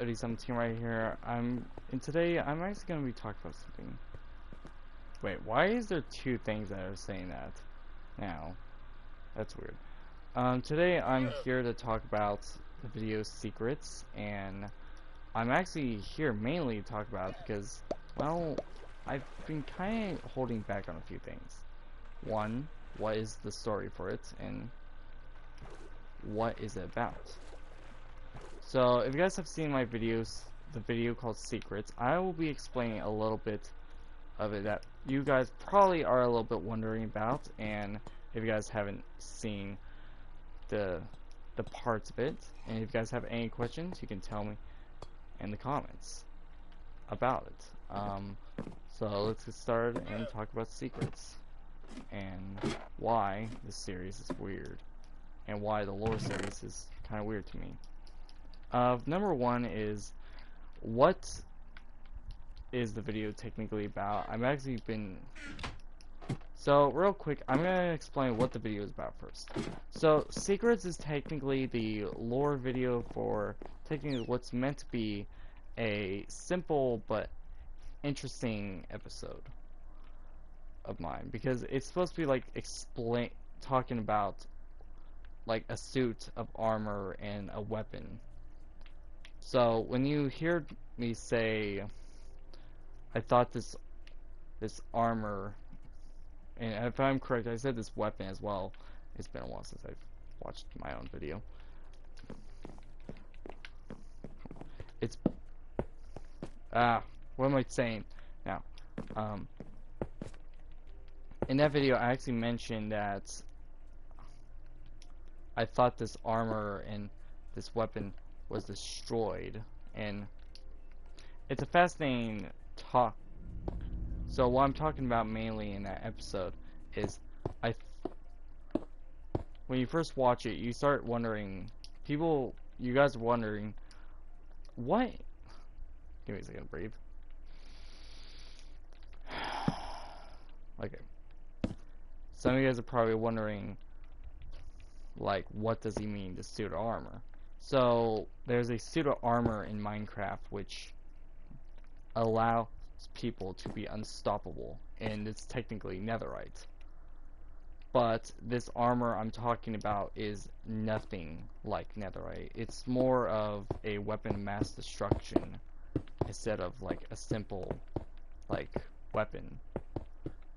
Od17 right here. And today I'm actually gonna be talking about something. Wait, why is there two things that are saying that now? That's weird. Today I'm here to talk about the video secrets, and I'm actually here mainly to talk about it because, well, I've been kind of holding back on a few things. One, what is the story for it, and what is it about? So, if you guys have seen my videos, the video called Secrets, I will be explaining a little bit of it that you guys probably are a little bit wondering about, and if you guys haven't seen the parts of it, and if you guys have any questions, you can tell me in the comments about it. So let's get started and talk about secrets and why this series is weird and why the lore series is kind of weird to me. Number one is, what is the video technically about? So real quick, I'm gonna explain what the video is about first. So Secrets is technically the lore video for technically what's meant to be a simple but interesting episode of mine, because it's supposed to be like talking about like a suit of armor and a weapon. So when you hear me say I thought this armor, and if I'm correct, I said this weapon as well. It's been a while since I've watched my own video. It's what am I saying now? In that video, I actually mentioned that I thought this armor and this weapon was destroyed, and it's a fascinating talk. So what I'm talking about mainly in that episode is when you first watch it, you start wondering, you guys are wondering, what? Give me a second to breathe. Okay. Some of you guys are probably wondering, like, what does he mean, the suit of armor? So, there's a suit of armor in Minecraft which allows people to be unstoppable, and it's technically netherite. But this armor I'm talking about is nothing like netherite. It's more of a weapon of mass destruction instead of like a simple like weapon.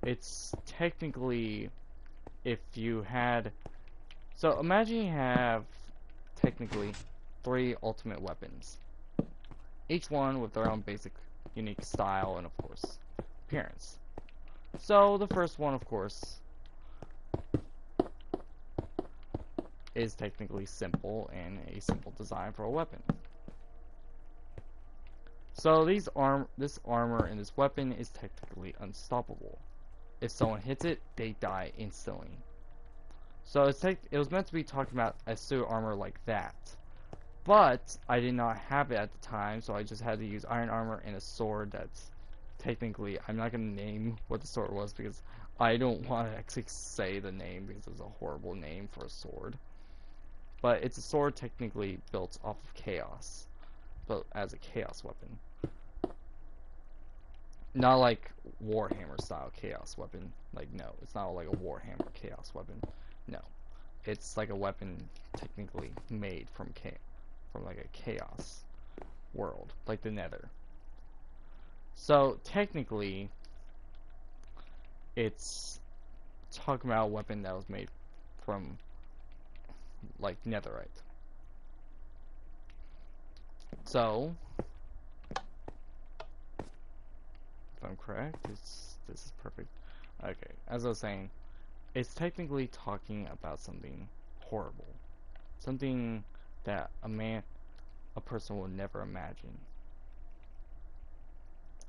It's technically, if you had, so imagine you have technically 3 ultimate weapons, each one with their own basic unique style and of course appearance. So the first one, of course, is technically simple and a simple design for a weapon. So this armor and this weapon is technically unstoppable. If someone hits it, they die instantly. So it was meant to be talking about a suit of armor like that. But I did not have it at the time, so I just had to use iron armor and a sword that's technically, I'm not going to name what the sword was because I don't want to actually say the name because it's a horrible name for a sword. But it's a sword technically built off of chaos, built as a chaos weapon. Not like Warhammer style chaos weapon. Like, no, it's not like a Warhammer chaos weapon. No, it's like a weapon technically made from like a chaos world, like the Nether. So technically, it's talking about a weapon that was made from like netherite. So, if I'm correct, this is perfect. Okay, as I was saying, it's technically talking about something horrible, something that a person would never imagine.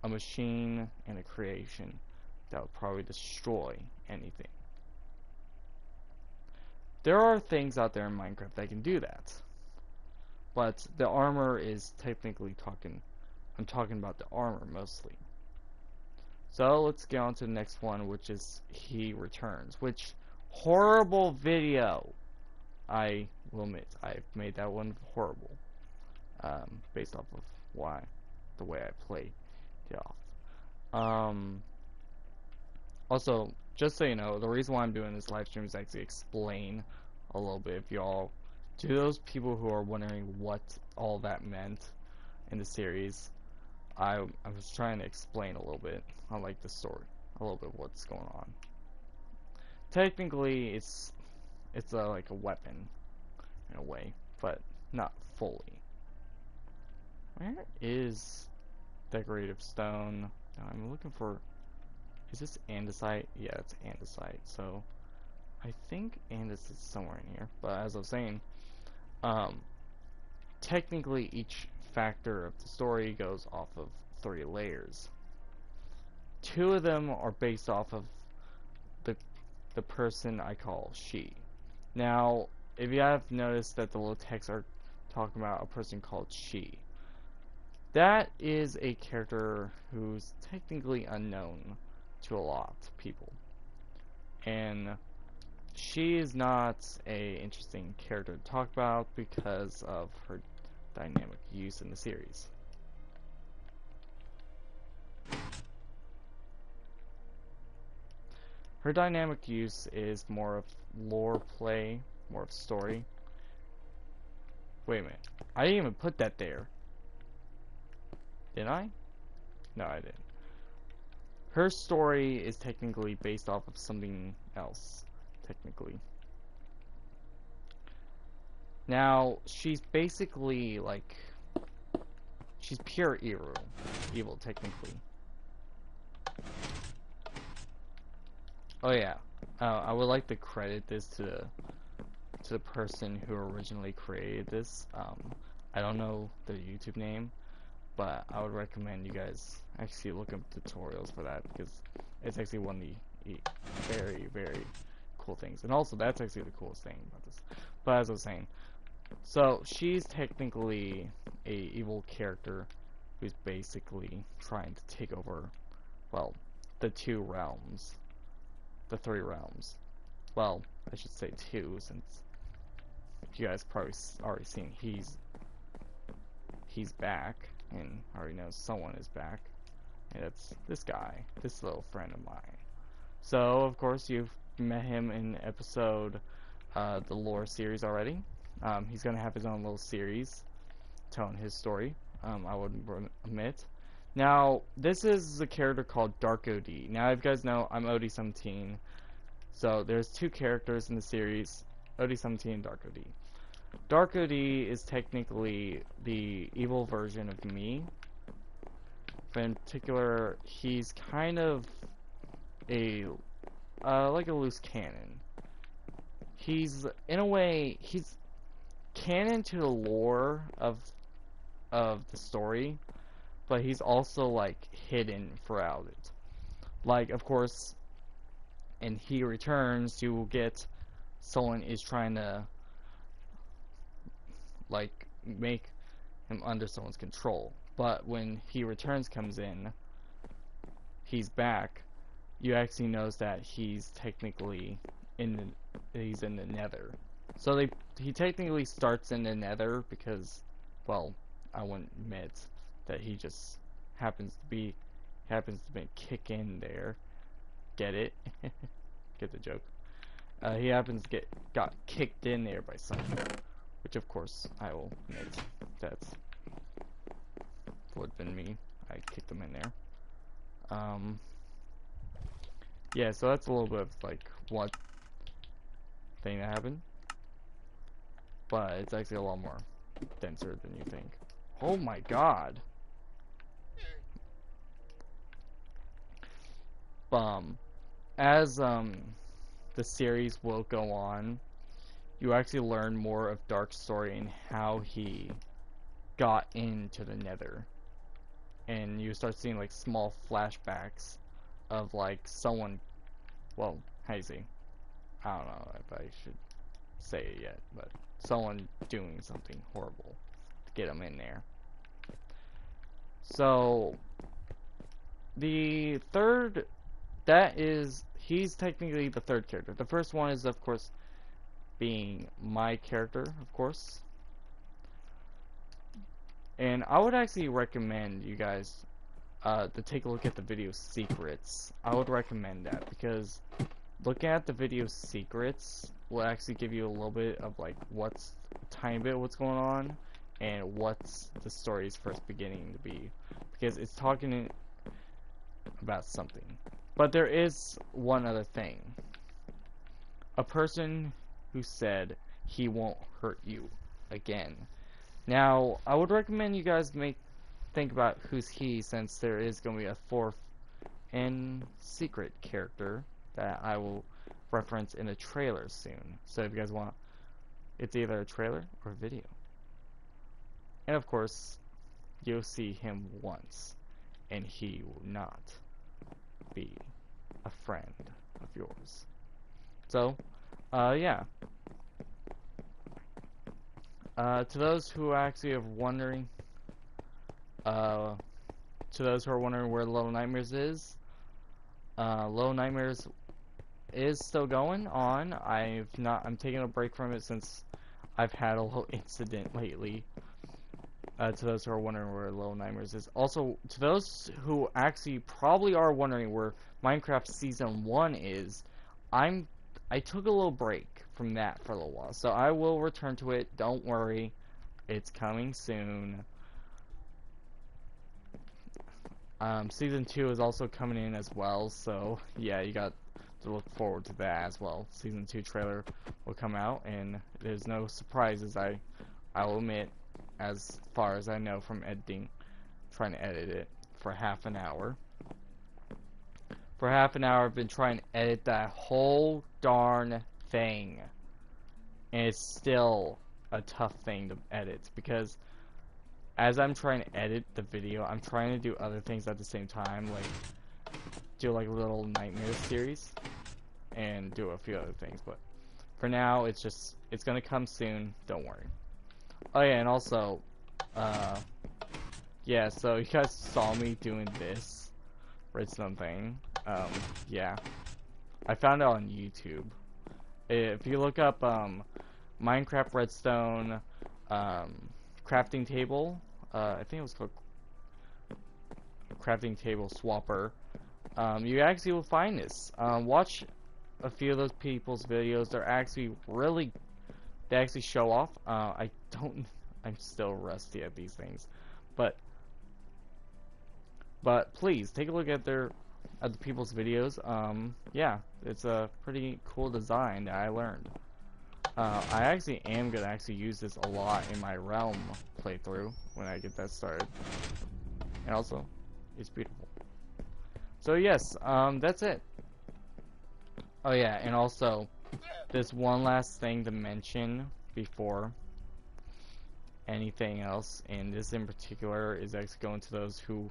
A machine and a creation that would probably destroy anything. There are things out there in Minecraft that can do that, but the armor is technically I'm talking about the armor mostly. So let's get on to the next one, which is He Returns, which horrible video. I will admit, I've made that one horrible. based off of the way I play it off. Um, Also, just so you know, the reason why I'm doing this live stream is actually explain a little bit. If y'all, to those people who are wondering what all that meant in the series, I was trying to explain a little bit on like the story, a little bit of what's going on. Technically, it's like a weapon in a way, but not fully. Where is decorative stone? Now I'm looking for. Is this andesite? Yeah, it's andesite. So I think andesite is somewhere in here. But as I was saying, um, technically each factor of the story goes off of 3 layers. 2 of them are based off of the the person I call she. Now, if you have noticed that the little texts are talking about a person called she, that is a character who's technically unknown to a lot of people. And she is not a interesting character to talk about because of her dynamic use in the series. Her dynamic use is more of lore play, more of story. Wait a minute. I didn't even put that there. Did I? No, I didn't. Her story is technically based off of something else, technically. Now, she's basically like, she's pure evil technically. Oh yeah, I would like to credit this to the person who originally created this. I don't know their YouTube name, but I would recommend you guys actually look up tutorials for that because it's actually one of the very, very cool things. And also, that's actually the coolest thing about this. But as I was saying, so she's technically a evil character who's basically trying to take over, well, the 2 realms, the 3 realms. Well, I should say 2, since you guys probably already seen he's back, and already knows someone is back, and it's this guy, this little friend of mine. So, of course, you've met him in episode, the lore series already. He's gonna have his own little series telling his story, I would admit. Now, this is a character called Dark OD. Now, if you guys know, I'm Od17, so there's 2 characters in the series, Od17 and Dark OD. Dark OD is technically the evil version of me. In particular, he's kind of a like a loose cannon. He's in a way he's canon to the lore of the story, but he's also like hidden throughout it. Like, of course, and he returns, you will get someone is trying to like make him under someone's control. But when he returns, comes in, he's back. You actually notice that he's technically he's in the Nether. So he technically starts in the Nether because, well, I wouldn't admit that he just happens to be kick in there. Get it? Get the joke. He happens to got kicked in there by someone, which of course I will admit that's would have been me. I kicked him in there. Yeah, so that's a little bit of like what thing that happened, but it's actually a lot more denser than you think. Oh my god. As the series will go on, you actually learn more of Dark's story and how he got into the Nether. And you start seeing like small flashbacks of like someone, well, how you see? I don't know if I should say it yet, but someone doing something horrible to get him in there. So the third, he's technically the third character. The first one is, of course, being my character, of course. And I would actually recommend you guys to take a look at the video secrets. I would recommend that because looking at the video secrets will actually give you a little bit of like what's tiny bit what's going on and what's the story's first beginning to be, because it's talking about something. But there is one other thing. A person who said he won't hurt you again. Now, I would recommend you guys think about who's he, since there is going to be a fourth and secret character that I will reference in a trailer soon. So if you guys want, it's either a trailer or a video. And of course, you'll see him once, and he will not be a friend of yours. So, yeah. To those who actually are wondering, to those who are wondering where Little Nightmares is, Little Nightmares is still going on. I'm taking a break from it since I've had a little incident lately. To those who are wondering where Little Nightmares is. Also, to those who actually probably are wondering where Minecraft Season 1 is, I took a little break from that for a little while. So I will return to it. Don't worry. It's coming soon. Season 2 is also coming in as well. So, yeah, you got to look forward to that as well. Season 2 trailer will come out, and there's no surprises, I'll admit, as far as I know from editing, trying to edit it for half an hour. For half an hour I've been trying to edit that whole darn thing, and it's still a tough thing to edit, because as I'm trying to edit the video, I'm trying to do other things at the same time, like do like a little nightmare series and do a few other things. But for now, it's gonna come soon, don't worry. Oh yeah, and also, yeah, so you guys saw me doing this redstone thing. Yeah, I found it on YouTube. If you look up Minecraft redstone crafting table, I think it was called crafting table swapper, you actually will find this. Watch a few of those people's videos. They're actually they actually show off. I'm still rusty at these things, but please take a look at the people's videos. Yeah, it's a pretty cool design that I learned. I actually am gonna use this a lot in my Realm playthrough when I get that started, and also, it's beautiful. So yes, that's it. Oh yeah, and also, there's one last thing to mention before anything else, and this in particular is actually going to those who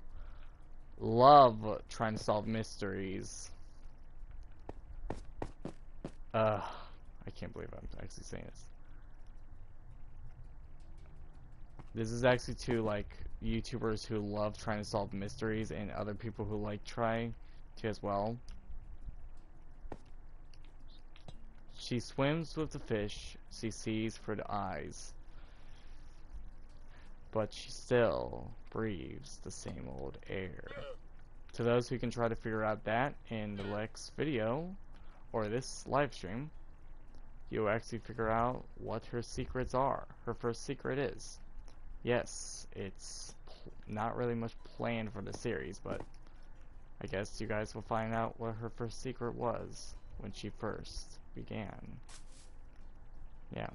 love trying to solve mysteries. I can't believe I'm actually saying this. This is actually to like YouTubers who love trying to solve mysteries and other people who like trying to as well. She swims with the fish, she sees for the eyes, but she still breathes the same old air. To those who can try to figure out that in the next video, or this live stream, you'll actually figure out what her secrets are. Her first secret is, yes, it's not really much planned for the series, but I guess you guys will find out what her first secret was when she first began. Yeah.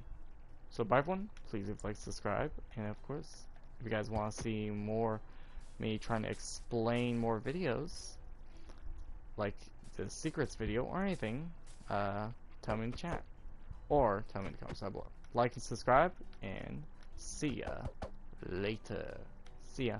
So bye everyone, please leave a like, subscribe, and of course, if you guys want to see more me trying to explain more videos, like the secrets video or anything, tell me in the chat. Or tell me in the comments down below. Like and subscribe, and see ya later. See ya.